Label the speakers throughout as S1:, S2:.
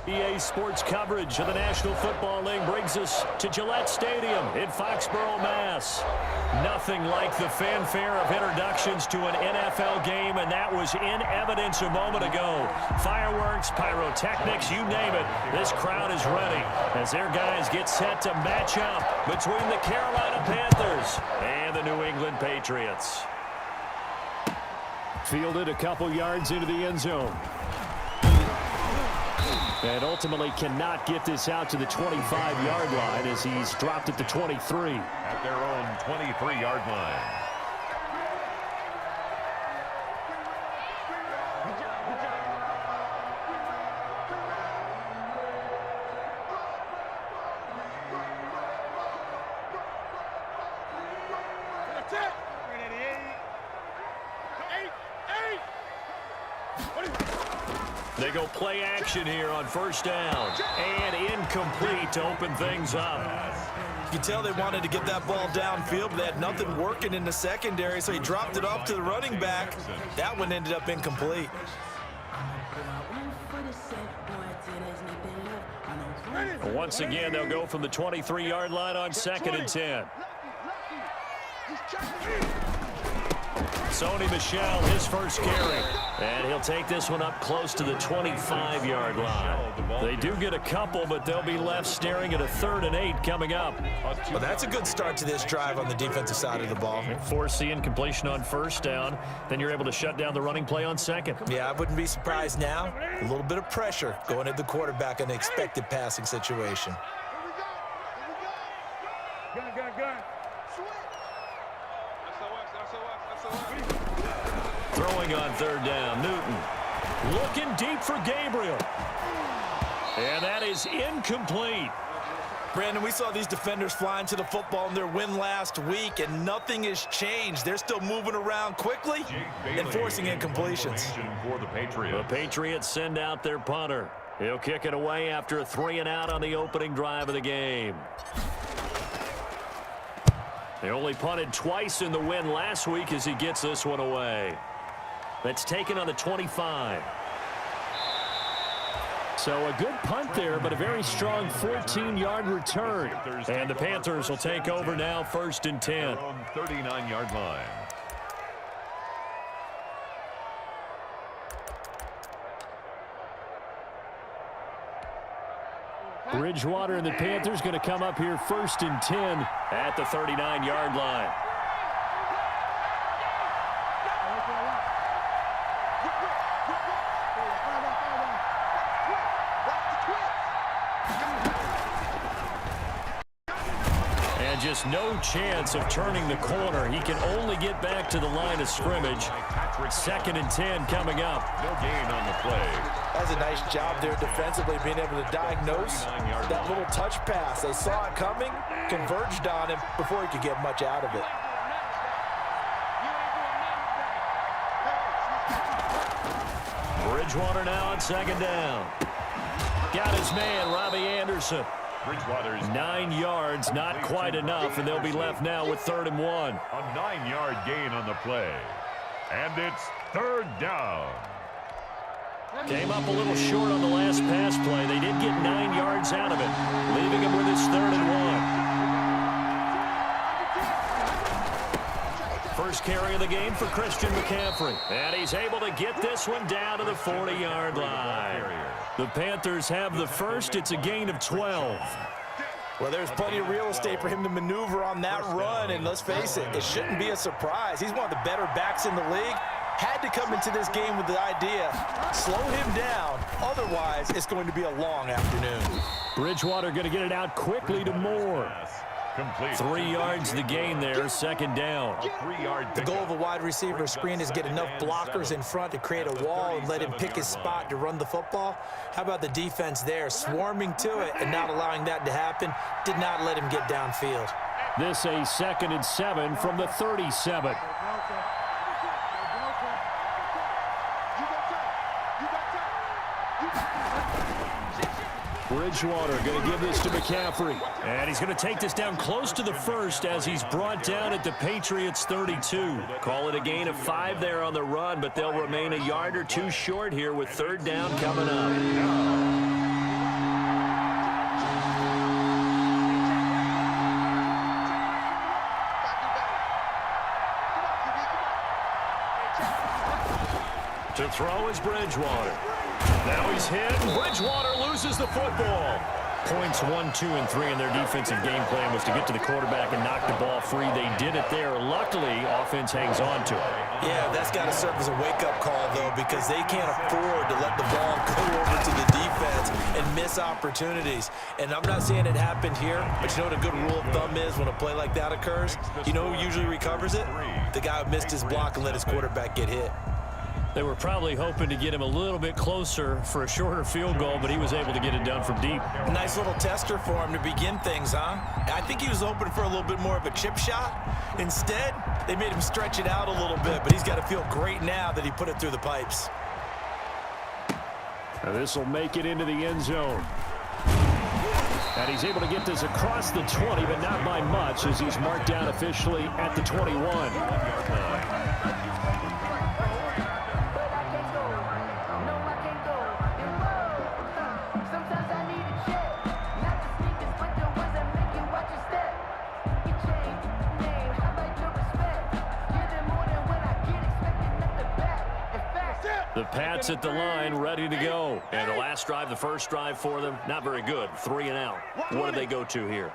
S1: EA Sports coverage of the National Football League brings us to Gillette Stadium in Foxborough, Mass. Nothing like the fanfare of introductions to an NFL game, and that was in evidence a moment ago. Fireworks, pyrotechnics, you name it. This crowd is ready as their guys get set to match up between the Carolina Panthers and the New England Patriots. Fielded a couple yards into the end zone. And ultimately cannot get this out to the 25-yard line as he's dropped at the 23.
S2: At their own 23-yard line.
S1: They go play action here on first down. And incomplete to open things up.
S3: You can tell they wanted to get that ball downfield, but they had nothing working in the secondary, so he dropped it off to the running back. That one ended up incomplete.
S1: Once again, they'll go from the 23-yard line on 2nd and 10. Sony Michel, his first carry. And he'll take this one up close to the 25-yard line. They do get a couple, but they'll be left staring at a 3rd and 8 coming up.
S3: Well, that's a good start to this drive on the defensive side of the ball.
S1: Force the incompletion on first down. Then you're able to shut down the running play on 2nd.
S3: Yeah, I wouldn't be surprised now. A little bit of pressure going at the quarterback in an expected passing situation.
S1: Throwing on 3rd down, Newton. Looking deep for Gabriel. And that is incomplete.
S3: Brandon, we saw these defenders flying to the football in their win last week, and nothing has changed. They're still moving around quickly and forcing incompletions.
S2: For the Patriots.
S1: The Patriots send out their punter. He'll kick it away after a 3-and-out on the opening drive of the game. They only punted twice in the win last week as he gets this one away. That's taken on the 25. So a good punt there, but a very strong 14-yard return. And the Panthers will take over now, 1st and 10.
S2: 39-yard line.
S1: Bridgewater and the Panthers going to come up here 1st and 10 at the 39-yard line. And just no chance of turning the corner. He can only get back to the line of scrimmage. 2nd and 10 coming up.
S2: No gain on the play.
S3: That's a nice job there defensively, being able to diagnose that little touch pass. They saw it coming, converged on him before he could get much out of it.
S1: Bridgewater now on 2nd down. Got his man, Robbie Anderson.
S2: Bridgewater's
S1: 9 yards, not quite enough, and they'll be left now with 3rd and 1.
S2: A 9-yard gain on the play. And it's 3rd down.
S1: Came up a little short on the last pass play. They did get 9 yards out of it, leaving him with his 3rd and 1. First carry of the game for Christian McCaffrey. And he's able to get this one down to the 40-yard line. The Panthers have the first. It's a gain of 12.
S3: Well, there's plenty of real estate for him to maneuver on that run, and let's face it, it shouldn't be a surprise. He's one of the better backs in the league. Had to come into this game with the idea, slow him down, otherwise it's going to be a long afternoon.
S1: Bridgewater going to get it out quickly to Moore.
S2: Complete.
S1: 3 yards the gain there, 2nd down.
S2: A 3-yard
S3: The goal of a wide receiver screen is get enough blockers in front to create a wall and let him pick his spot to run the football. How about the defense there, swarming to it and not allowing that to happen, did not let him get downfield.
S1: This a 2nd and 7 from the 37. Bridgewater going to give this to McCaffrey. And he's going to take this down close to the first as he's brought down at the Patriots 32. Call it a gain of 5 there on the run, but they'll remain a yard or two short here with 3rd down coming up. To throw is Bridgewater. Now he's hit. Bridgewater loses the football. Points 1, 2, and 3 in their defensive game plan was to get to the quarterback and knock the ball free. They did it there. Luckily, offense hangs on to it.
S3: Yeah, that's got to serve as a wake-up call, though, because they can't afford to let the ball go over to the defense and miss opportunities. And I'm not saying it happened here, but you know what a good rule of thumb is when a play like that occurs? You know who usually recovers it? The guy who missed his block and let his quarterback get hit.
S1: They were probably hoping to get him a little bit closer for a shorter field goal, but he was able to get it done from deep.
S3: Nice little tester for him to begin things, huh? I think he was hoping for a little bit more of a chip shot. Instead, they made him stretch it out a little bit, but he's got to feel great now that he put it through the pipes.
S1: This will make it into the end zone. And he's able to get this across the 20, but not by much, as he's marked down officially at the 21. The Pats at the line, ready to go. And the last drive, the first drive for them, not very good. 3 and out. What do they go to here?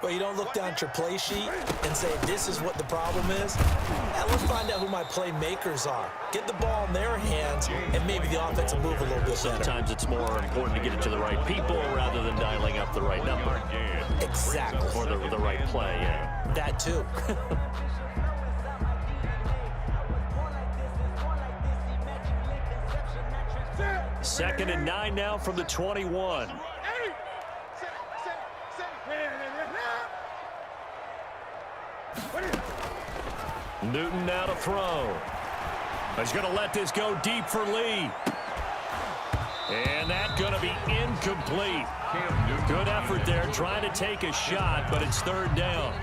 S3: Well, you don't look down at your play sheet and say, this is what the problem is. Now, let's find out who my playmakers are. Get the ball in their hands, and maybe the offense will move a little bit better.
S1: Sometimes it's more important to get it to the right people rather than dialing up the right number.
S3: Exactly.
S1: Or the right play, yeah.
S3: That, too.
S1: Second and 9 now from the 21. Newton now to throw. He's going to let this go deep for Lee. And that's going to be incomplete. Good effort there, trying to take a shot, but it's third down.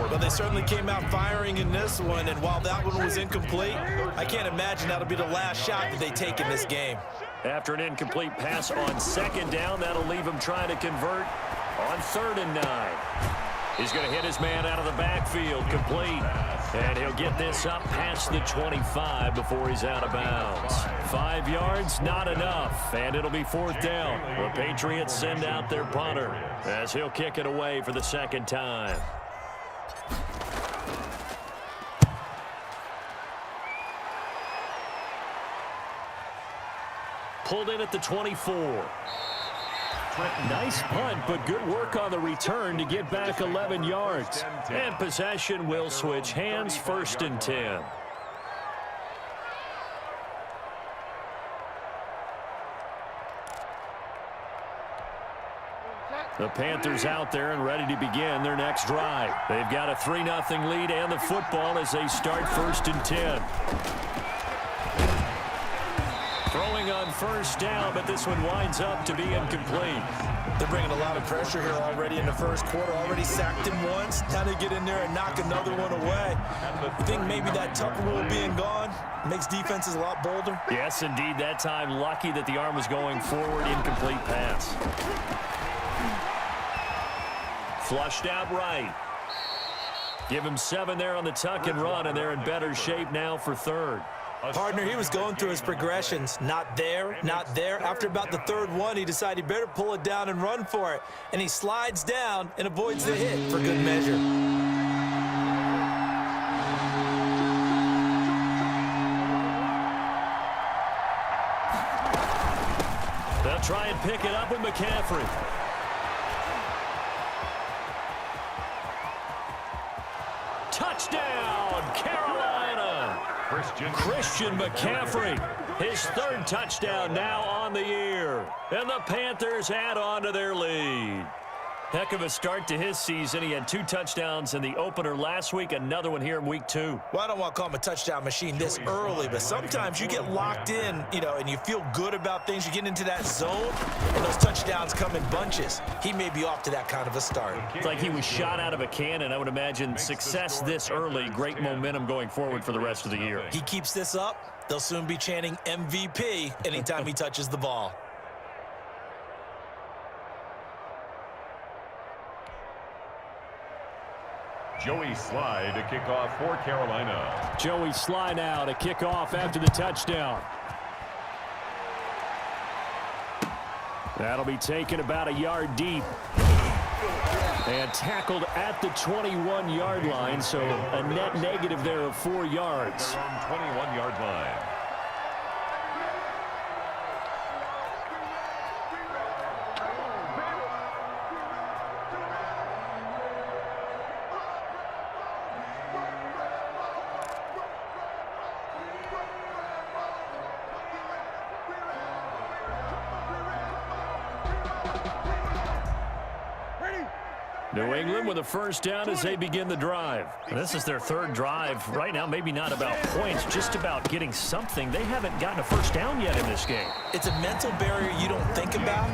S3: Well, they certainly came out firing in this one, and while that one was incomplete, I can't imagine that'll be the last shot that they take in this game.
S1: After an incomplete pass on second down, that'll leave him trying to convert on 3rd and 9. He's going to hit his man out of the backfield, complete. And he'll get this up past the 25 before he's out of bounds. 5 yards, not enough, and it'll be 4th down. The Patriots send out their punter as he'll kick it away for the second time. Pulled in at the 24. Nice punt, but good work on the return to get back 11 yards. And possession will switch hands, 1st and 10. The Panthers out there and ready to begin their next drive. They've got a 3-0 lead and the football as they start 1st and 10. Throwing on 1st down, but this one winds up to be incomplete.
S3: They're bringing a lot of pressure here already in the first quarter. Already sacked him once. Now they get in there and knock another one away. You think maybe that Tucker rule being gone makes defenses a lot bolder?
S1: Yes, indeed. That time, lucky that the arm was going forward. Incomplete pass. Flushed out right. Give him 7 there on the tuck and run, and they're in better shape now for 3rd.
S3: Partner, he was going through his progressions. Not there, not there. After about the 3rd one, he decided he better pull it down and run for it. And he slides down and avoids the hit for good measure.
S1: They'll try and pick it up with McCaffrey. Touchdown, Carolina! Christian McCaffrey, his 3rd touchdown now on the year. And the Panthers add on to their lead. Heck of a start to his season. He had 2 touchdowns in the opener last week, another one here in week 2.
S3: Well, I don't want to call him a touchdown machine this early, but sometimes you get locked in, and you feel good about things. You get into that zone, and those touchdowns come in bunches. He may be off to that kind of a start.
S1: It's like he was shot out of a cannon. I would imagine success this early, great momentum going forward for the rest of the year.
S3: He keeps this up, they'll soon be chanting MVP anytime he touches the ball.
S2: Joey Sly to kick off for Carolina.
S1: Joey Sly now to kick off after the touchdown. That'll be taken about a yard deep. And tackled at the 21-yard line, so a net negative there of 4 yards.
S2: They're on 21-yard line.
S1: New England with a first down as they begin the drive. This is their 3rd drive right now. Maybe not about points, just about getting something. They haven't gotten a first down yet in this game.
S3: It's a mental barrier you don't think about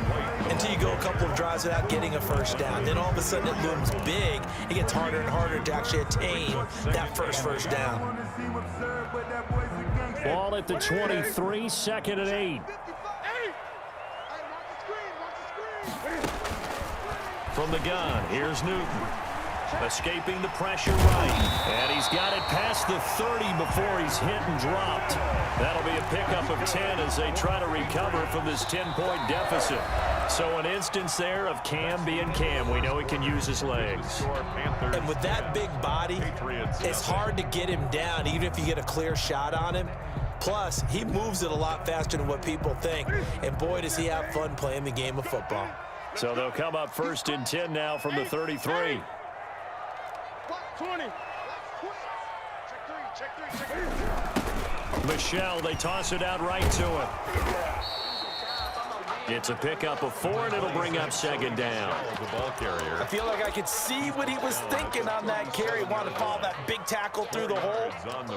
S3: until you go a couple of drives without getting a first down. Then all of a sudden it looms big. It gets harder and harder to actually attain that first down.
S1: Ball at the 23, 2nd and 8. From the gun, here's Newton. Escaping the pressure right. And he's got it past the 30 before he's hit and dropped. That'll be a pickup of 10 as they try to recover from this 10-point deficit. So an instance there of Cam being Cam. We know he can use his legs.
S3: And with that big body, it's hard to get him down, even if you get a clear shot on him. Plus, he moves it a lot faster than what people think. And boy, does he have fun playing the game of football.
S1: So they'll come up 1st and 10 now from the 33.
S4: 20.
S1: Michelle, they toss it out right to him. It's a pickup of 4, and it'll bring up 2nd down.
S2: The ball carrier.
S3: I feel like I could see what he was thinking on that carry. Wanted to follow that big tackle through the hole.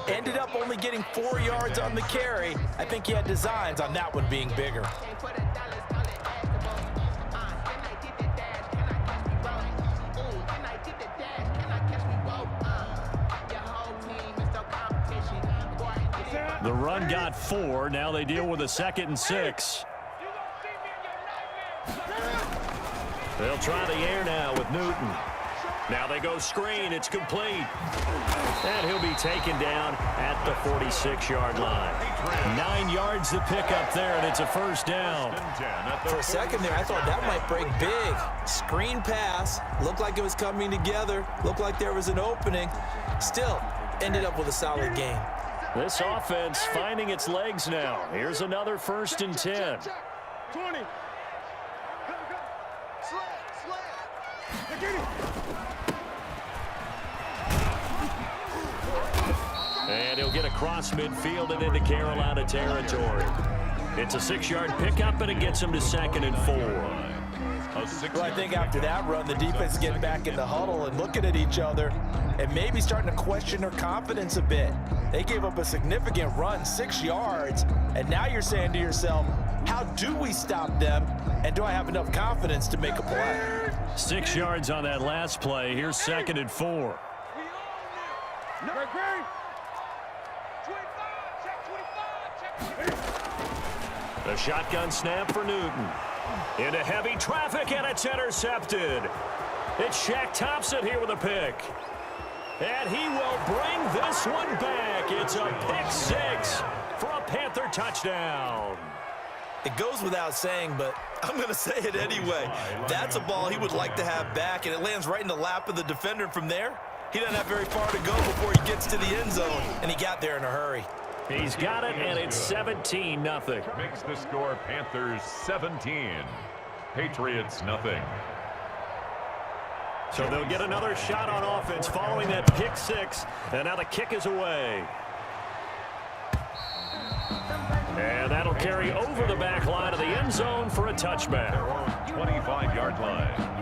S3: Ended up only getting 4 yards on the carry. I think he had designs on that one being bigger.
S1: The run got 4. Now they deal with a 2nd and 6. They'll try the air now with Newton. Now they go screen. It's complete. And he'll be taken down at the 46-yard line. 9 yards to pick up there, and it's a first down.
S3: For a second there, I thought that might break big. Screen pass. Looked like it was coming together. Looked like there was an opening. Still, ended up with a solid game.
S1: This offense finding its legs now. Here's another 1st and 10.
S4: 20.
S1: And he'll get across midfield and into Carolina territory. It's a 6-yard pickup, and it gets him to 2nd and 4.
S3: Well, I think after that run, the defense is getting back in the huddle and looking at each other and maybe starting to question their confidence a bit. They gave up a significant run, 6 yards, and now you're saying to yourself, how do we stop them, and do I have enough confidence to make a play?
S1: 6 yards on that last play. Here's 2nd and 4. The shotgun snap for Newton. Into heavy traffic, and it's intercepted. It's Shaq Thompson here with a pick. And he will bring this one back. It's a pick 6 for a Panther touchdown.
S3: It goes without saying, but I'm going to say it anyway. That's a ball he would like to have back, and it lands right in the lap of the defender. From there, he doesn't have very far to go before he gets to the end zone, and he got there in a hurry.
S1: He's got it, and it's 17-0.
S2: Makes the score Panthers 17. Patriots nothing.
S1: So they'll get another shot on offense following that pick 6, and now the kick is away. And that'll carry over the back line of the end zone for a touchback.
S2: 25-yard line.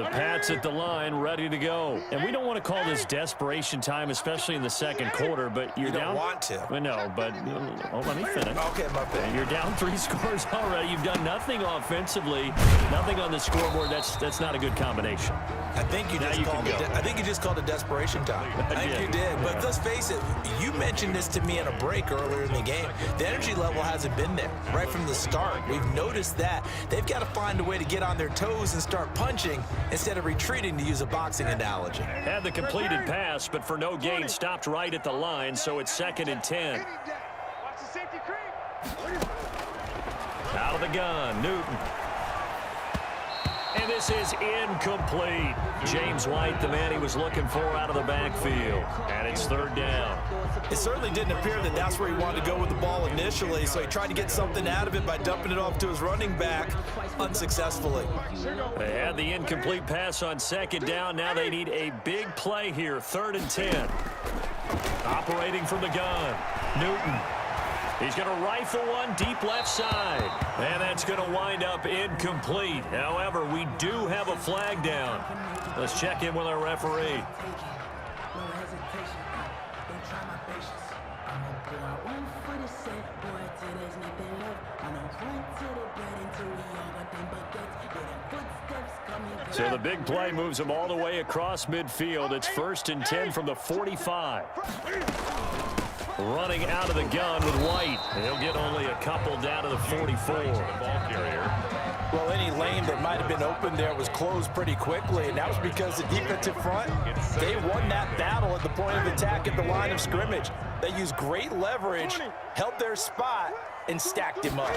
S1: The Pats at the line, ready to go. And we don't want to call this desperation time, especially in the second quarter, but you're down.
S3: You don't want to.
S1: Well, no, but let me finish.
S3: Okay, my bad.
S1: You're down 3 scores already. You've done nothing offensively, nothing on the scoreboard. That's not a good combination.
S3: I think you just called it desperation time. I think you did. But let's face it, you mentioned this to me in a break earlier in the game. The energy level hasn't been there right from the start. We've noticed that. They've got to find a way to get on their toes and start punching instead of retreating, to use a boxing analogy.
S1: Had the completed pass, but for no gain, stopped right at the line, so it's 2nd and 10. Out of the gun, Newton. And this is incomplete. James White, the man he was looking for, out of the backfield. And it's 3rd down.
S3: It certainly didn't appear that that's where he wanted to go with the ball initially, so he tried to get something out of it by dumping it off to his running back unsuccessfully.
S1: They had the incomplete pass on 2nd down. Now they need a big play here, 3rd and 10. Operating from the gun, Newton. He's going to rifle one deep left side. And that's going to wind up incomplete. However, we do have a flag down. Let's check in with our referee. So the big play moves him all the way across midfield. It's 1st and 10 from the 45. Running out of the gun with White. He'll get only a couple down to the 44.
S3: Well, any lane that might have been open there was closed pretty quickly, and that was because the defensive front, they won that battle at the point of attack at the line of scrimmage. They used great leverage, held their spot, and stacked him up.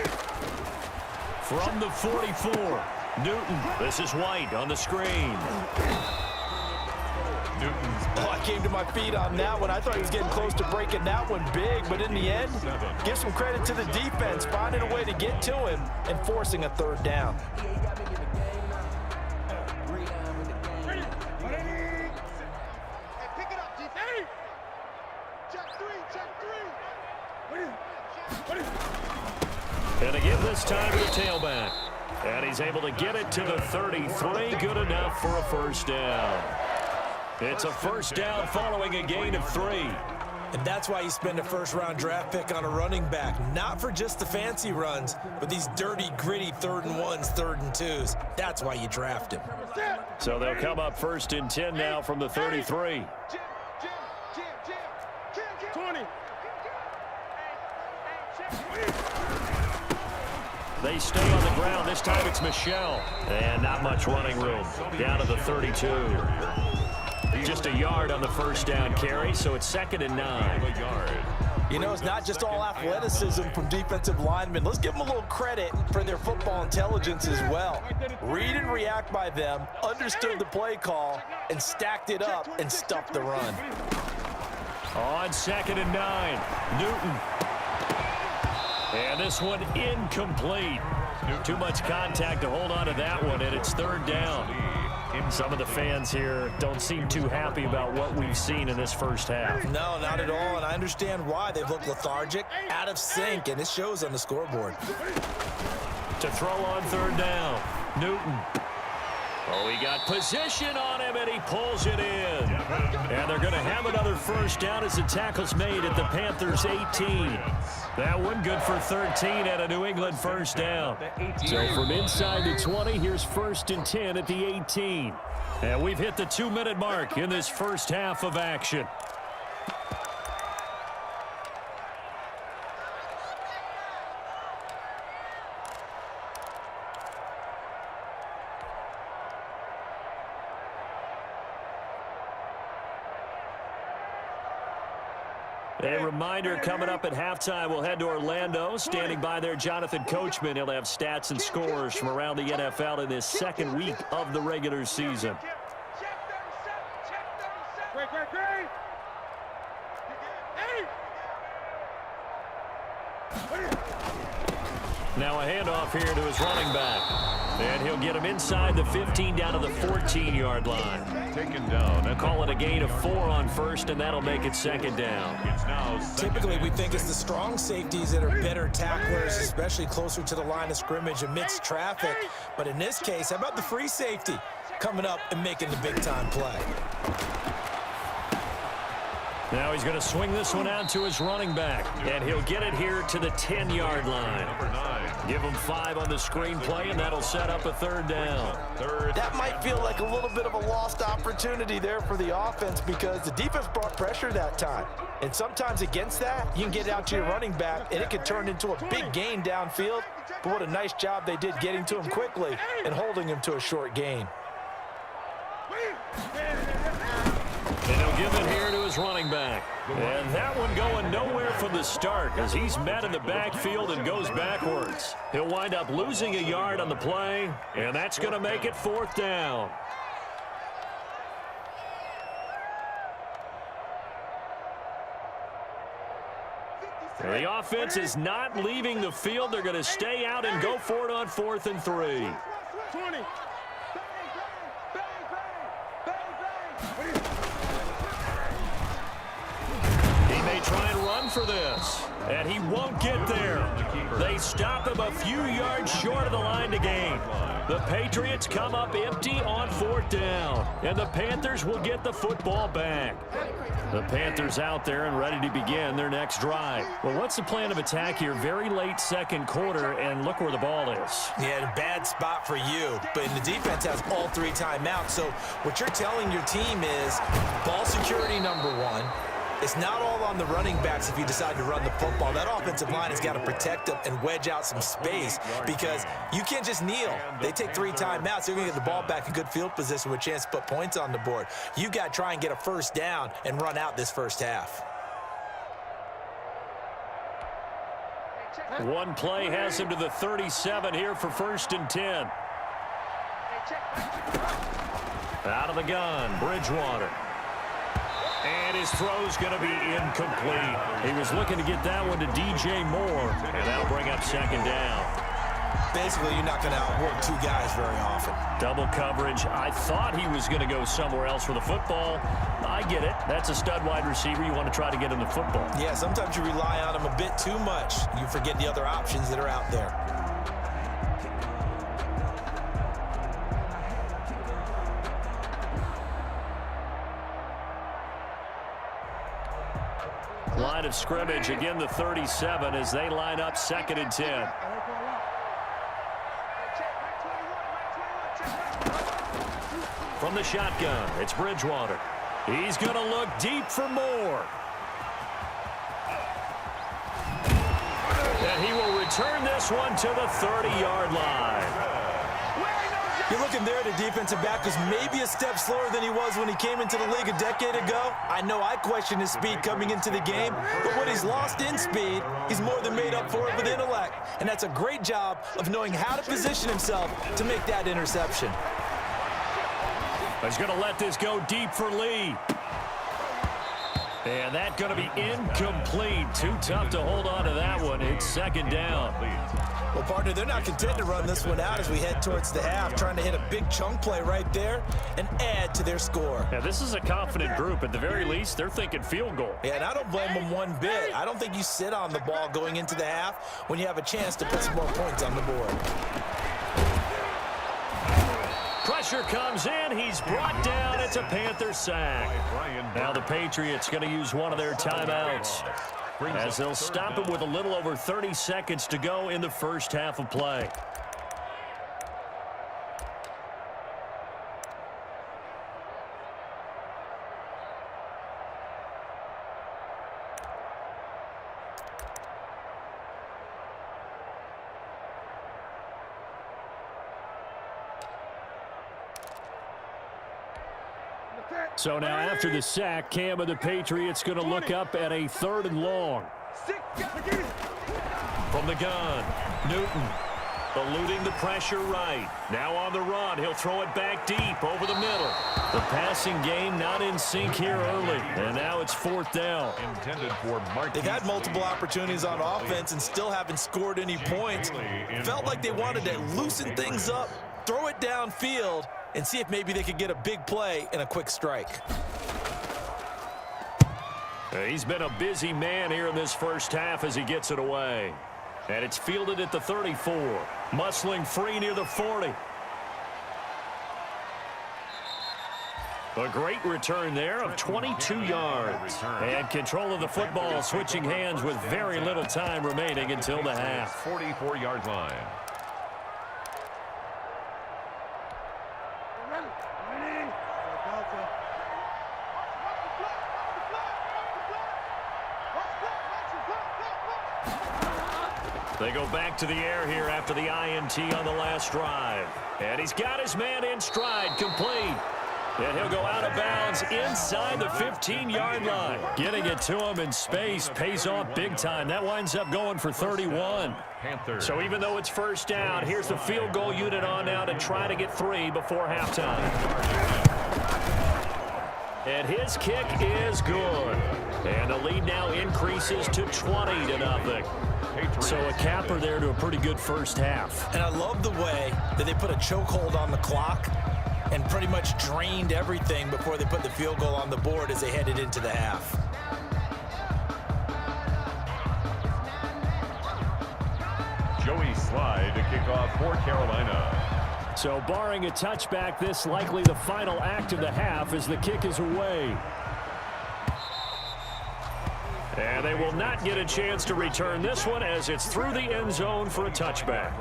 S1: From the 44, Newton. This is White on the screen.
S3: Oh, I came to my feet on that one. I thought he was getting close to breaking that one big, but in the end, give some credit to the defense, finding a way to get to him and forcing a 3rd down.
S1: And again this time to the tailback. And he's able to get it to the 33. Good enough for a 1st down. It's a 1st down following a gain of 3.
S3: And that's why you spend a 1st-round draft pick on a running back. Not for just the fancy runs, but these dirty, gritty 3rd and 1s, 3rd and 2s. That's why you draft him.
S1: So they'll come up 1st and 10 now from the 33.
S4: 20.
S1: They stay on the ground. This time it's Michel. And not much running room. Down to the 32. Just a yard on the 1st down carry, so it's 2nd and 9.
S3: You know, it's not just all athleticism from defensive linemen. Let's give them a little credit for their football intelligence as well. Read and react by them, understood the play call, and stacked it up and stuffed the run.
S1: On 2nd and 9, Newton. And this one incomplete. Too much contact to hold on to that one, and it's 3rd down. Some of the fans here don't seem too happy about what we've seen in this 1st half.
S3: No, not at all, and I understand why. They've looked lethargic, out of sync, and it shows on the scoreboard.
S1: To throw on 3rd down, Newton. Oh, he got position on him, and he pulls it in. And they're going to have another 1st down as the tackle's made at the Panthers' 18. That one good for 13 at a New England 1st down. So from inside the 20, here's 1st and 10 at the 18. And we've hit the 2-minute mark in this 1st half of action. A reminder, coming up at halftime, we'll head to Orlando. Standing by there, Jonathan Coachman. He'll have stats and scores from around the NFL in this 2nd week of the regular season. Now a handoff here to his running back. And he'll get him inside the 15 down to the 14-yard line.
S2: Taken down.
S1: They'll call it a gain of 4 on 1st, and that'll make it 2nd down.
S2: It's now
S3: Typically, we think it's the strong safeties that are better tacklers, especially closer to the line of scrimmage amidst traffic. But in this case, how about the free safety? coming up and making the big-time play.
S1: Now he's going to swing this one out to his running back, and he'll get it here to the 10-yard line.
S2: Number 9.
S1: Give him 5 on the screenplay, and that'll set up a third down.
S3: That might feel like a little bit of a lost opportunity there for the offense because the defense brought pressure that time. And sometimes against that, you can get out to your running back, and it can turn into a big gain downfield. But what a nice job they did getting to him quickly and holding him to a short gain.
S1: And he'll give it here to his running back. And that one going nowhere from the start as he's met in the backfield and goes backwards. He'll wind up losing a yard on the play, and that's going to make it 4th down. The offense is not leaving the field. They're going to stay out and go for it on 4th and 3.
S4: 20.
S1: Try and run for this, and he won't get there. They stop him a few yards short of the line to gain. The Patriots come up empty on 4th down, and the Panthers will get the football back. The Panthers out there and ready to begin their next drive. Well, what's the plan of attack here? Very late second quarter, and look where the ball is.
S3: Yeah, a bad spot for you, but the defense has all 3 timeouts. So what you're telling your team is ball security number 1. It's not all on the running backs if you decide to run the football. That offensive line has got to protect them and wedge out some space because you can't just kneel. They take 3 timeouts. They're going to get the ball back in good field position with a chance to put points on the board. You've got to try and get a first down and run out this first half.
S1: One play has him to the 37 here for 1st and 10. Out of the gun, Bridgewater. And his throw's going to be incomplete. He was looking to get that one to DJ Moore, and that'll bring up 2nd down.
S3: Basically, you're not going to outwork 2 guys very often.
S1: Double coverage. I thought he was going to go somewhere else for the football. I get it. That's a stud wide receiver. You want to try to get him the football.
S3: Yeah, sometimes you rely on him a bit too much. You forget the other options that are out there.
S1: Line of scrimmage, again the 37 as they line up 2nd and 10. From the shotgun, it's Bridgewater. He's going to look deep for Moore. And he will return this one to the 30-yard line.
S3: You're looking there at a defensive back who's maybe a step slower than he was when he came into the league a decade ago. I know I questioned his speed coming into the game, but when he's lost in speed, he's more than made up for it with intellect. And that's a great job of knowing how to position himself to make that interception.
S1: He's going to let this go deep for Lee. And that's going to be incomplete. Too tough to hold on to that one. It's 2nd down.
S3: Well, partner, they're not content to run this one out as we head towards the half, trying to hit a big chunk play right there and add to their score.
S1: Yeah, this is a confident group. At the very least, they're thinking field goal.
S3: Yeah, and I don't blame them one bit. I don't think you sit on the ball going into the half when you have a chance to put some more points on the board.
S1: Pressure comes in. He's brought down. It's a Panther sack. Now the Patriots going to use one of their timeouts as they'll stop it with a little over 30 seconds to go in the first half of play. So now after the sack, Cam of the Patriots going to look up at a 3rd and long. From the gun, Newton eluding the pressure right. Now on the run, he'll throw it back deep over the middle. The passing game not in sync here early, and now it's 4th down.
S3: They've had multiple opportunities on offense and still haven't scored any points. Felt like they wanted to loosen things up, throw it downfield, and see if maybe they could get a big play and a quick strike.
S1: He's been a busy man here in this first half as he gets it away. And it's fielded at the 34. Muscling free near the 40. A great return there of 22 yards. And control of the football switching hands with very little time remaining until the half.
S2: 44-yard line.
S1: They go back to the air here after the INT on the last drive. And he's got his man in stride, complete. And he'll go out of bounds inside the 15-yard line. Getting it to him in space pays off big time. That winds up going for 31.
S2: Panthers.
S1: So even though it's first down, here's the field goal unit on now to try to get 3 before halftime. And his kick is good. And the lead now increases to 20-0. So a capper there to a pretty good first half.
S3: And I love the way that they put a chokehold on the clock and pretty much drained everything before they put the field goal on the board as they headed into the half.
S2: Joey Slide to kick off for Carolina.
S1: So barring a touchback, this likely the final act of the half as the kick is away. And they will not get a chance to return this one as it's through the end zone for a touchback.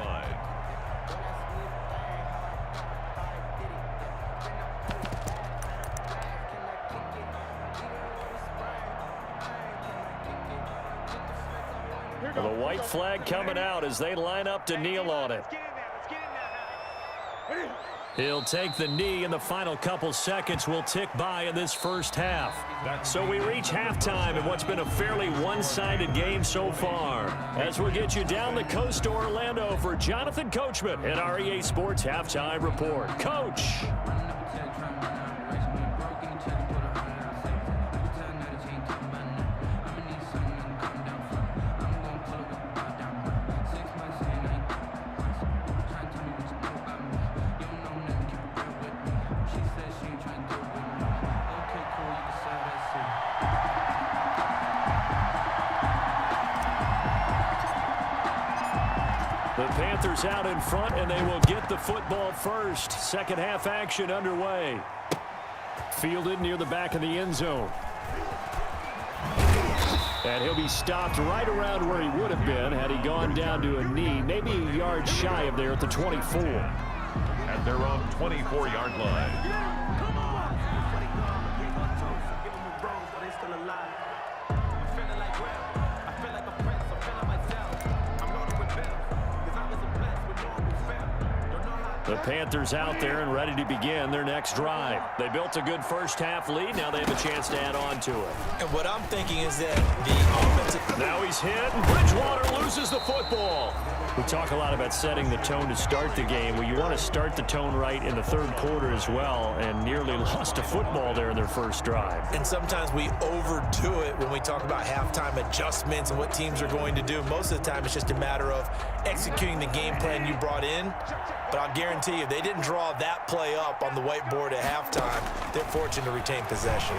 S1: The white flag coming out as they line up to kneel on it. He'll take the knee, and the final couple seconds will tick by in this first half. So we reach halftime in what's been a fairly one-sided game so far. As we'll get you down the coast to Orlando for Jonathan Coachman and our EA Sports Halftime Report. Coach. The Panthers out in front, and they will get the football first. Second half action underway. Fielded near the back of the end zone. And he'll be stopped right around where he would have been had he gone down to a knee, maybe a yard shy of there at the 24.
S2: At their own 24-yard line.
S1: The Panthers out there and ready to begin their next drive. They built a good first half lead. Now they have a chance to add on to it.
S3: And what I'm thinking is that the offensive...
S1: Now he's hit, and Bridgewater loses the football. We talk a lot about setting the tone to start the game. Well, you want to start the tone right in the third quarter as well, and nearly lost a football there in their first drive.
S3: And sometimes we overdo it when we talk about halftime adjustments and what teams are going to do. Most of the time, it's just a matter of executing the game plan you brought in. But I'll guarantee you, if they didn't draw that play up on the whiteboard at halftime, they're fortunate to retain possession.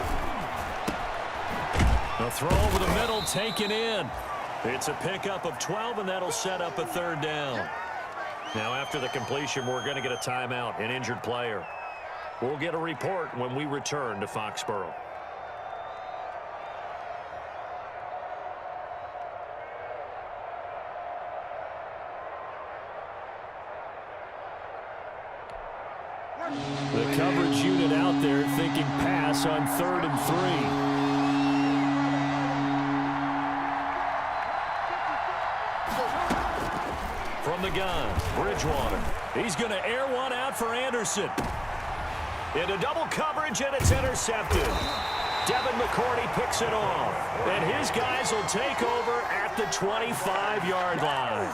S1: The throw over the middle, taken in. It's a pickup of 12, and that'll set up a third down. Now, after the completion, we're going to get a timeout, an injured player. We'll get a report when we return to Foxborough. The coverage unit out there thinking pass on 3rd and 3. From the gun, Bridgewater. He's going to air one out for Anderson. Into double coverage, and it's intercepted. Devin McCourty picks it off. And his guys will take over at the 25-yard line.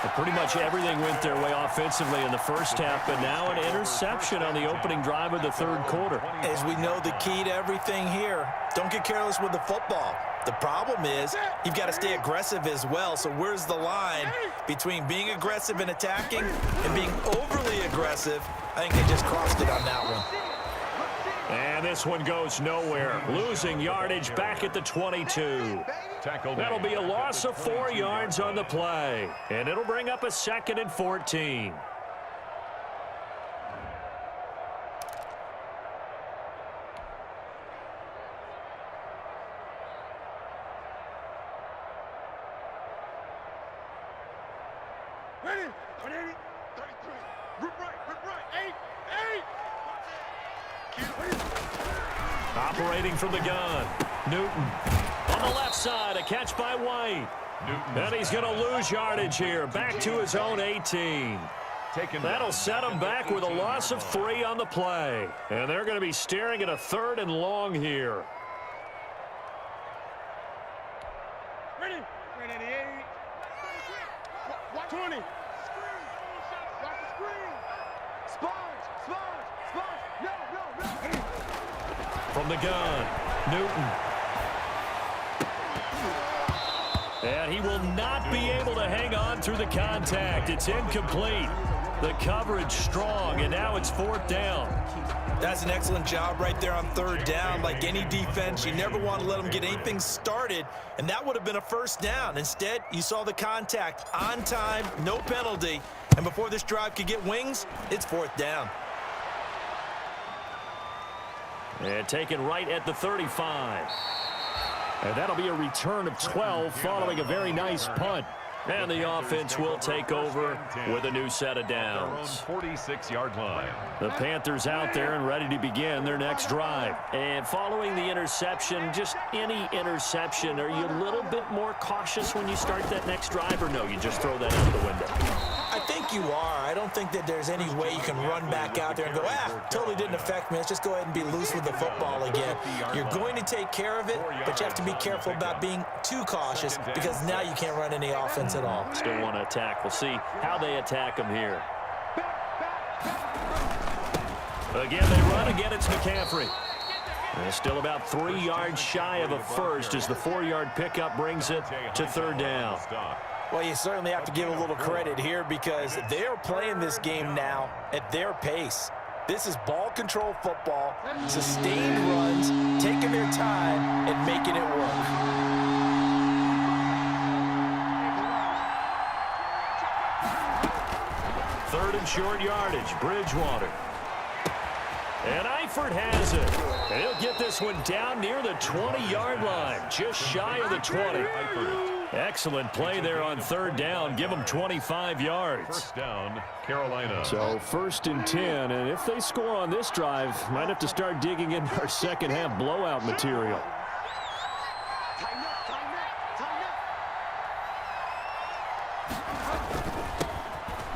S1: And pretty much everything went their way offensively in the first half, but now an interception on the opening drive of the third quarter.
S3: As we know, the key to everything here, don't get careless with the football. The problem is you've got to stay aggressive as well. So where's the line between being aggressive and attacking and being overly aggressive? I think they just crossed it on that one.
S1: And this one goes nowhere. Losing yardage back at the 22. That'll be a loss of 4 yards on the play. And it'll bring up a 2nd and 14. Operating from the gun. Newton on the left side. A catch by White. And he's going to lose yardage here. Back to his own 18. That'll set him back with a loss of 3 on the play. And they're going to be staring at a 3rd and long here.
S4: Ready, 88. 20. Watch the screen. Sponge. No.
S1: From the gun, Newton. And he will not be able to hang on through the contact. It's incomplete. The coverage strong, and now it's 4th down.
S3: That's an excellent job right there on 3rd down. Like any defense, you never want to let them get anything started, and that would have been a 1st down. Instead, you saw the contact on time, no penalty, and before this drive could get wings, it's 4th down.
S1: And taken right at the 35. And that'll be a return of 12 following a very nice punt. And the offense will take over with a new set of downs.
S2: 46-yard line.
S1: The Panthers out there and ready to begin their next drive. And following the interception, just any interception, are you a little bit more cautious when you start that next drive, or no, you just throw that out the window?
S3: I think you are. I don't think that there's any way you can run back out there and go, totally didn't affect me. Let's just go ahead and be loose with the football again. You're going to take care of it, but you have to be careful about being too cautious because now you can't run any offense at all.
S1: Still want to attack. We'll see how they attack him here. Again, they run. Again, it's McCaffrey. And still about 3 yards shy of a first as the 4-yard pickup brings it to 3rd down.
S3: Well, you certainly have to give a little credit here because they are playing this game now at their pace. This is ball control football, sustained runs, taking their time and making it work.
S1: Third and short yardage, Bridgewater. And Eifert has it. And he'll get this one down near the 20-yard line, just shy of the 20. Excellent play there on 3rd down. Give them 25 yards.
S2: 1st down, Carolina.
S1: So 1st and 10, and if they score on this drive, might have to start digging into our second half blowout material.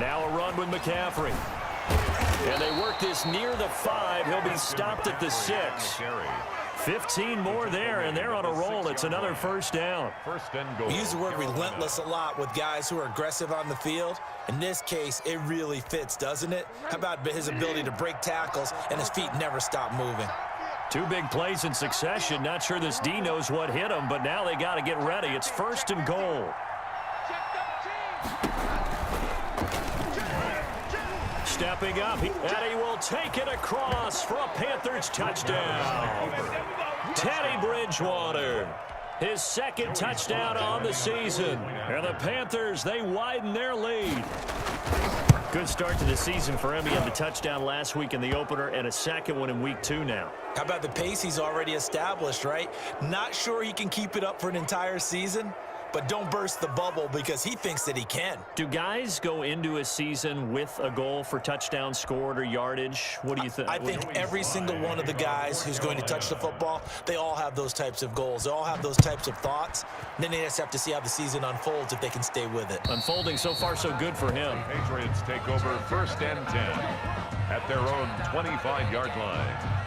S1: Now a run with McCaffrey. And they work this near the 5. He'll be stopped at the 6. 15 more there, and they're on a roll. It's another 1st down.
S2: 1st and goal.
S3: We use the word relentless a lot with guys who are aggressive on the field. In this case, it really fits, doesn't it? How about his ability to break tackles and his feet never stop moving?
S1: 2 big plays in succession. Not sure this D knows what hit him, but now they got to get ready. It's 1st and goal. Stepping up, and he will take it across for a Panthers touchdown. Teddy Bridgewater, his 2nd touchdown on the season. And the Panthers, they widen their lead. Good start to the season for him. He had the touchdown last week in the opener and a 2nd one in week 2 now.
S3: How about the pace he's already established, right? Not sure he can keep it up for an entire season, but don't burst the bubble because he thinks that he can.
S1: Do guys go into a season with a goal for touchdowns scored or yardage? What do you think?
S3: I think every single one of the guys who's going to touch the football, they all have those types of goals. They all have those types of thoughts. And then they just have to see how the season unfolds if they can stay with it.
S1: Unfolding so far so good for him.
S2: Patriots take over 1st and 10 at their own 25-yard line.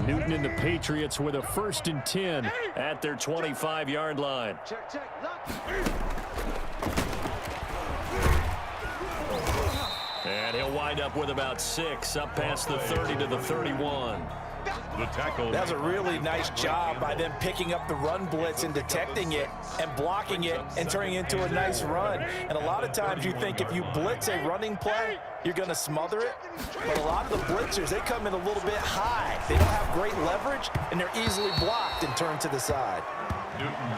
S1: Newton and the Patriots with a 1st and 10 at their 25-yard line. And he'll wind up with about 6 up past the 30 to the 31.
S2: The tackle.
S3: That was a really nice job by them picking up the run blitz and detecting it and blocking it and turning it into a nice run. And a lot of times you think if you blitz a running play, you're going to smother it. But a lot of the blitzers, they come in a little bit high. They don't have great leverage, and they're easily blocked and turned to the side.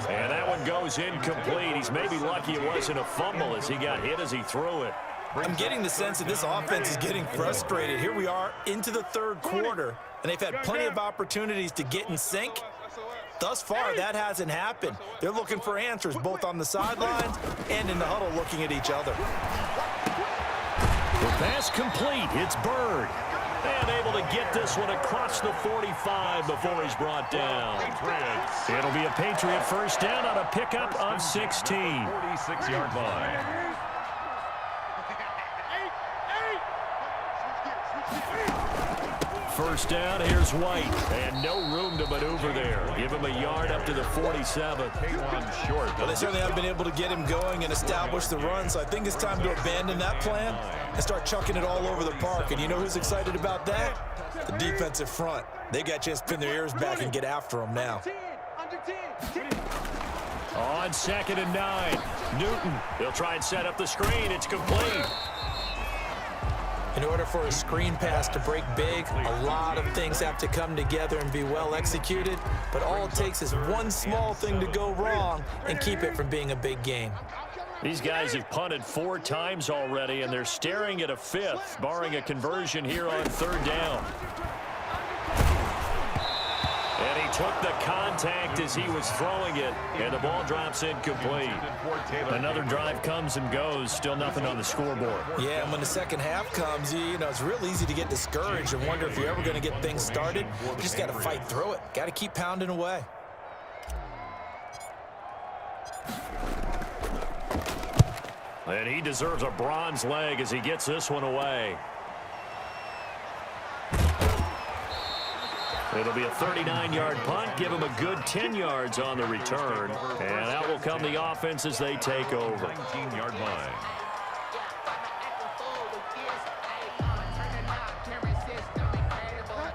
S1: And that one goes incomplete. He's maybe lucky it wasn't a fumble as he got hit as he threw it.
S3: I'm getting the sense that this offense is getting frustrated. Here we are into the third quarter, and they've had plenty of opportunities to get in sync. Thus far, that hasn't happened. They're looking for answers both on the sidelines and in the huddle looking at each other.
S1: The pass complete. It's Bird. And able to get this one across the 45 before he's brought down. It'll be a Patriot first down on a pickup of 16.
S2: 46-yard line.
S1: First down, here's White. And no room to maneuver there. Give him a yard up to the 47.
S2: K1 short.
S3: Well, they certainly haven't been able to get him going and establish the run, so I think it's time to abandon that plan and start chucking it all over the park. And you know who's excited about that? The defensive front. They got a chance to pin their ears back and get after him now.
S1: On 2nd and 9. Newton. He'll try and set up the screen. It's complete.
S3: In order for a screen pass to break big, a lot of things have to come together and be well executed, but all it takes is one small thing to go wrong and keep it from being a big game.
S1: These guys have punted 4 times already, and they're staring at a 5th, barring a conversion here on 3rd down. And he took the contact as he was throwing it, and the ball drops incomplete. Another drive comes and goes, still nothing on the scoreboard.
S3: Yeah, and when the second half comes, you know, it's real easy to get discouraged and wonder if you're ever going to get things started. You just got to fight through it. Got to keep pounding away.
S1: And he deserves a bronze leg as he gets this one away. It'll be a 39-yard punt, give him a good 10 yards on the return. And out will come the offense as they take over.
S2: 19-yard line.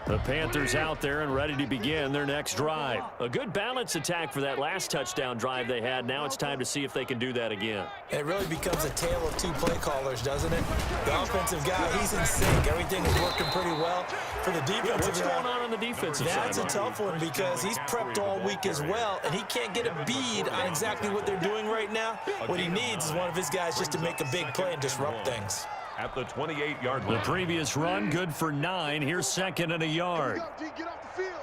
S1: The Panthers out there and ready to begin their next drive. A good balance attack for that last touchdown drive they had. Now it's time to see if they can do that again.
S3: And it really becomes a tale of 2 play callers, doesn't it? The offensive guy, he's in sync. Everything is working pretty well. For the defensive
S1: What's
S3: guy,
S1: going on the defensive side?
S3: that's a tough one because he's prepped all week as well, and he can't get a bead on exactly what they're doing right now. What he needs is one of his guys just to make a big play and disrupt things.
S2: At the 28-yard
S1: The
S2: line.
S1: previous run, good for 9. Here's 2nd and a yard.
S4: Get off the field.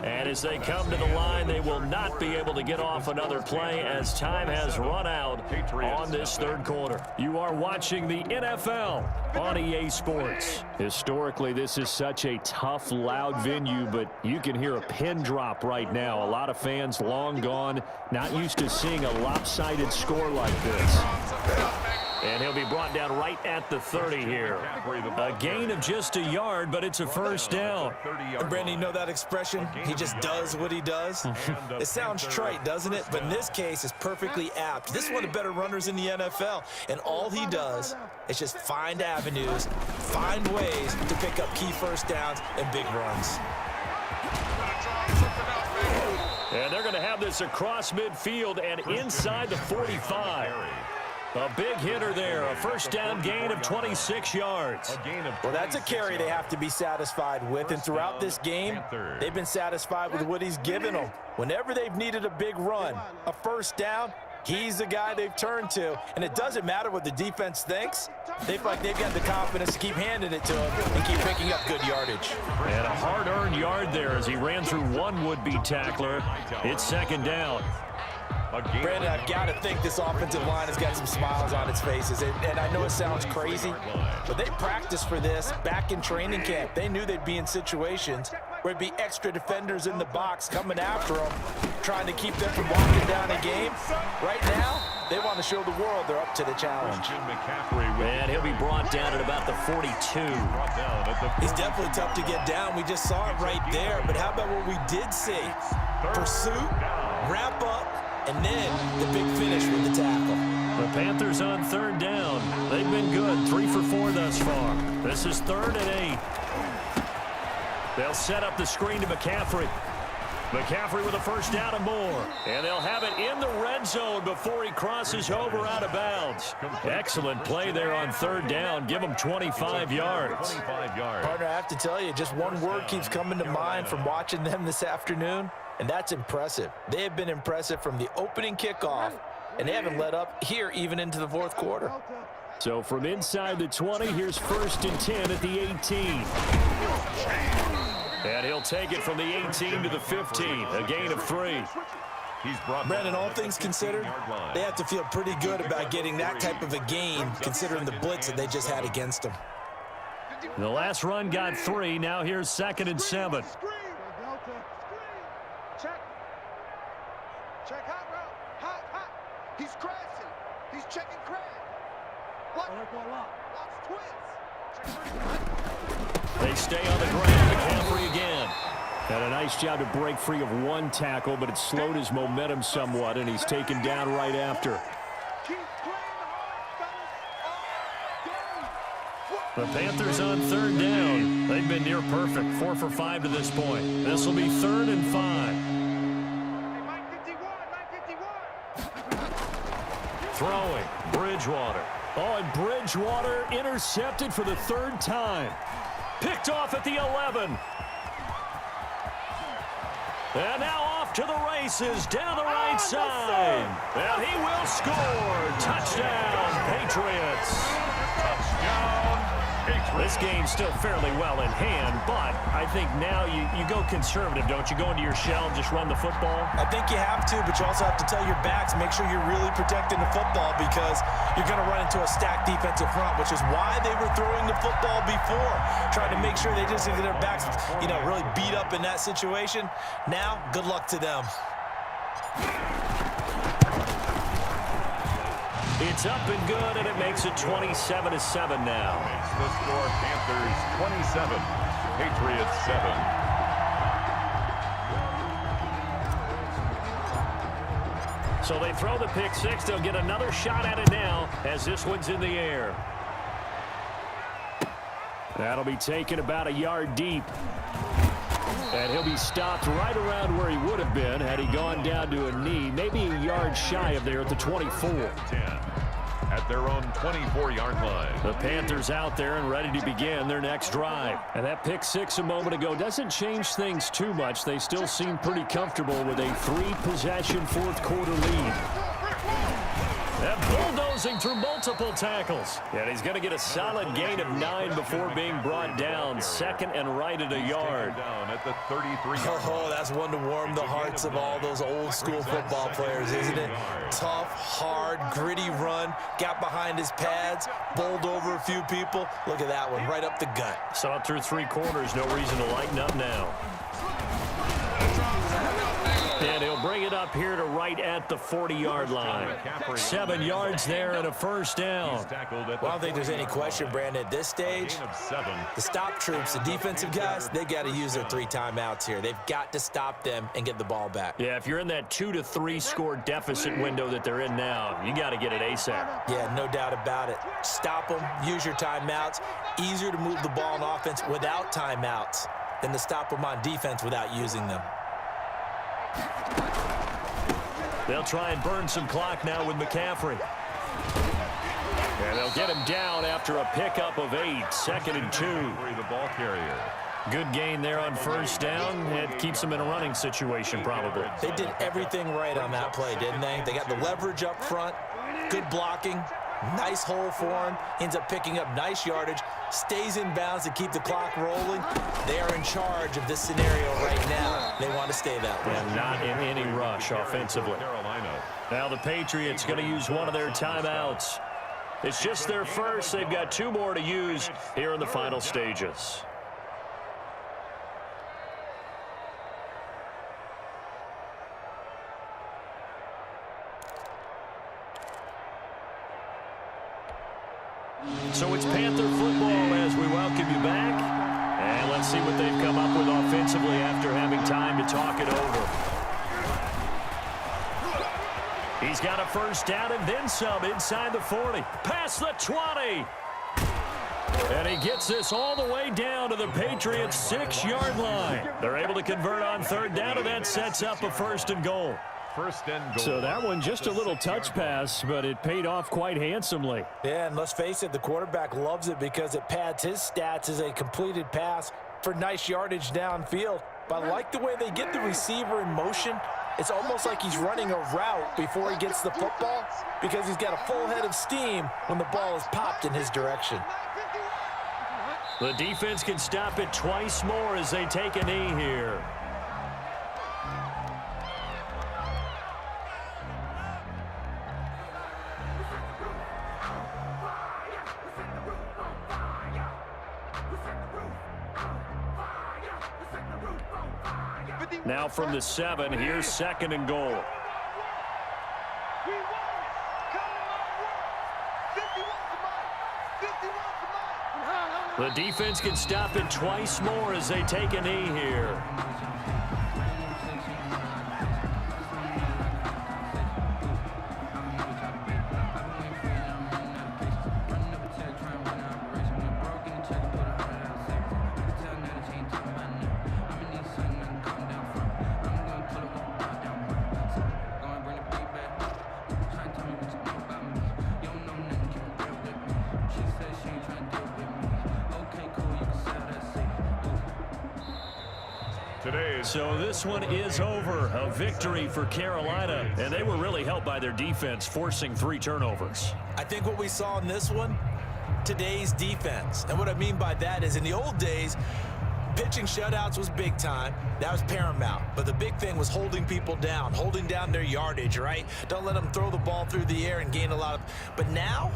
S1: And as they come to the line, they will not be able to get off another play as time has run out on this 3rd quarter. You are watching the NFL on EA Sports. Historically, this is such a tough, loud venue, but you can hear a pin drop right now. A lot of fans long gone, not used to seeing a lopsided score like this. And he'll be brought down right at the 30 here. A gain of just a yard, but it's a first down.
S3: And Brandon, you know that expression? He just does what he does. It sounds trite, doesn't it? But in this case, it's perfectly apt. This is one of the better runners in the NFL. And all he does is just find avenues, find ways to pick up key first downs and big runs.
S1: And they're going to have this across midfield and inside the 45. A big hitter there, a first down gain of 26 yards.
S3: Well, that's a carry they have to be satisfied with, and throughout this game, they've been satisfied with what he's given them. Whenever they've needed a big run, a first down, he's the guy they've turned to, and it doesn't matter what the defense thinks. They feel like they've got the confidence to keep handing it to him and keep picking up good yardage.
S1: And a hard-earned yard there as he ran through one would-be tackler. It's 2nd down.
S3: Brandon, I've got to think this offensive line has got some smiles on its faces. And I know it sounds crazy, but they practiced for this back in training camp. They knew they'd be in situations where there'd be extra defenders in the box coming after them, trying to keep them from walking down a game. Right now, they want to show the world they're up to the challenge.
S1: And he'll be brought down at about the 42.
S3: He's definitely tough to get down. We just saw it right there. But how about what we did see? Pursuit, wrap up, and then the big finish with the tackle.
S1: The Panthers on 3rd down. They've been good, 3 for 4 thus far. This is 3rd and 8. They'll set up the screen to McCaffrey. McCaffrey with a first down and more. And they'll have it in the red zone before he crosses over out of bounds. Excellent play there on third down. Give him 25 yards.
S2: 25 yards.
S3: Partner, I have to tell you, just one word keeps coming to mind from watching them this afternoon, and that's impressive. They have been impressive from the opening kickoff, and they haven't let up here even into the fourth quarter.
S1: So from inside the 20, here's 1st and 10 at the 18. And he'll take it from the 18 to the 15, a gain of 3.
S3: Brandon, all things considered, they have to feel pretty good about getting that type of a gain, considering the blitz that they just had against them.
S1: The last run got 3. Now here's 2nd and 7.
S4: Check hot route. Hot. He's crashing. He's checking crash. Watch twins.
S1: They stay on the ground. McCaffrey again. Had a nice job to break free of one tackle, but it slowed his momentum somewhat, and he's taken down right after. The Panthers on third down. They've been near perfect, 4 for 5 to this point. This will be 3rd and 5. Throwing, Bridgewater. Oh, and Bridgewater intercepted for the 3rd time. Picked off at the 11. And now off to the races, down the right side. And he will score. Touchdown, Patriots.
S2: Touchdown, Patriots.
S1: This game's still fairly well in hand, but I think now you go conservative, don't you? Go into your shell and just run the football?
S3: I think you have to, but you also have to tell your backs, make sure you're really protecting the football because you're going to run into a stacked defensive front, which is why they were throwing the football before, trying to make sure they just get their backs, really beat up in that situation. Now, good luck to them.
S1: It's up and good, and it makes it 27-7 now.
S2: Makes the score Panthers 27, Patriots 7.
S1: So they throw the pick six. They'll get another shot at it now as this one's in the air. That'll be taken about a yard deep. And he'll be stopped right around where he would have been had he gone down to a knee, maybe a yard shy of there at the 24.
S2: 10 at their own 24-yard line.
S1: The Panthers out there and ready to begin their next drive. And that pick six a moment ago doesn't change things too much. They still seem pretty comfortable with a 3-possession fourth-quarter lead. And bulldozing through multiple tackles. And he's going to get a solid gain of 9 before being brought down. 2nd and right at a yard.
S2: Down at the 33-yard
S3: Oh, that's one to warm the hearts of all those old-school football players, isn't it? Tough, hard, gritty run. Got behind his pads, bowled over a few people. Look at that one, right up the gut.
S1: Saw it through 3 quarters. No reason to lighten up now. And he'll bring it up here to right at the 40-yard line. 7 yards there and a first down.
S3: Well, I don't think there's any question, Brandon, at this stage, the stop troops, the defensive guys, they got to use their 3 timeouts here. They've got to stop them and get the ball back.
S1: Yeah, if you're in that 2 to 3 score deficit window that they're in now, you got to get it ASAP.
S3: Yeah, no doubt about it. Stop them, use your timeouts. Easier to move the ball on offense without timeouts than to stop them on defense without using them.
S1: They'll try and burn some clock now with McCaffrey. And they'll get him down after a pickup of 8. 2nd and 2.
S2: The ball carrier.
S1: Good gain there on first down. It keeps him in a running situation probably.
S3: They did everything right on that play, didn't they? They got the leverage up front, good blocking, nice hole for him, ends up picking up nice yardage, stays in bounds to keep the clock rolling. They are in charge of this scenario right now. They want to stay that way.
S1: And not in any rush offensively. Now the Patriots going to use one of their timeouts. It's just their first. They've got 2 more to use here in the final stages. So it's Panther football as we welcome you back. And let's see what they've come up with offensively after having time to talk it over. He's got a first down and then some inside the 40. Past the 20. And he gets this all the way down to the Patriots' 6-yard line. They're able to convert on third down, and that sets up a 1st and goal.
S2: First and goal.
S1: So that one just a little touch pass, but it paid off quite handsomely.
S3: Yeah, and let's face it, the quarterback loves it because it pads his stats as a completed pass for nice yardage downfield. But I like the way they get the receiver in motion. It's almost like he's running a route before he gets the football because he's got a full head of steam when the ball is popped in his direction.
S1: The defense can stop it twice more as they take a knee here. Now from the 7, here's 2nd and goal. The defense can stop it twice more as they take a knee here. So this one is over. A victory for Carolina, and they were really helped by their defense, forcing 3 turnovers.
S3: I think what we saw in this one, today's defense. And what I mean by that is in the old days, pitching shutouts was big time. That was paramount. But the big thing was holding people down, holding down their yardage, right? Don't let them throw the ball through the air and gain a lot of... But now,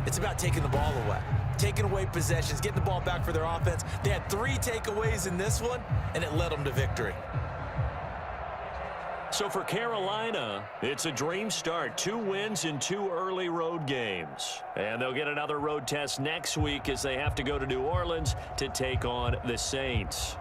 S3: it's about taking the ball away. Taking away possessions, getting the ball back for their offense. They had 3 takeaways in this one, and it led them to victory.
S1: So for Carolina, it's a dream start. 2 wins in 2 early road games. And they'll get another road test next week as they have to go to New Orleans to take on the Saints.